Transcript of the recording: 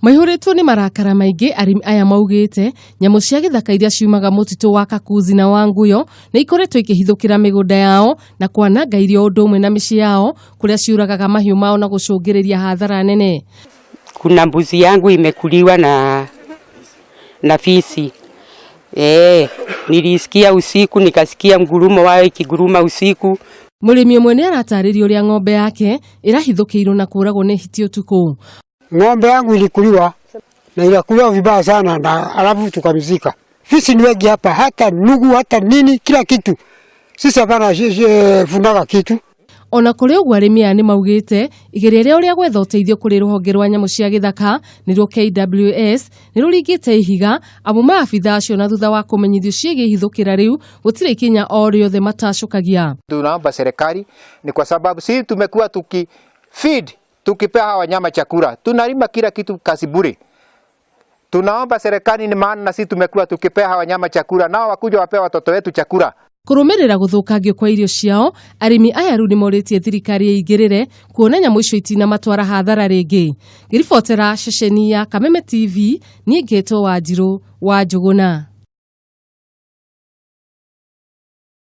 Maihuritwo ni marakara maingi arimi aya maugite nyamu cia githaka iria ciumaga mutitu wa Kakuzi na Wanguyo na ikoretwo ikihithukira migunda yao na kwananga irio undu umwe na micii yao kuria ciuragaga mahiu mao na gucungiriria hathara nene. Kuna mbuzi yangu imekuliwa na fisi. Nilisikia usiku, nikasikia ngurumo wao ikiguruma usiku. Murimi umwe ni aratariria uria ng'ombe yake irahithukirwo na kuragwo ni hiti utuku. Ng'ombe yangu ilikuliwa na ilikuliwa vibaya sana na alafu tukamzika. Fisi ni wengi hapa, hata nugu hata nini kila kitu. Sisi hapana funaga kitu. Ona kuri uguo arimi aya nimaugite igeria ria gwetha uteithio kuri ruhonge rwa nyamu cia githaka niruo KWS niruringite ihiga amu maabitha acio na thutha wa kumenyithio ciĩgiĩ ihithukira riu gutire ikinya o riothe matacokagia. Tunaomba serikali ni kwa sababu sisi tumekuwa tukipea hawa wanyama chakula. Tunalima kila kitu kazi bure. Tunaomba serikali ni maana na sisi tumekuwa tukipea hawa wanyama chakula nao wakuja wapea watoto wetu chakula. Kurumirira guthukagio kwa irio ciao, arimi aya riu nimoritie thirikari igirire kuona nyamu icio itina matuura hathara ringi. Ngiribotera ceceni ya Kameme TV, ni ngetwo Wanjiru wa Njuguna.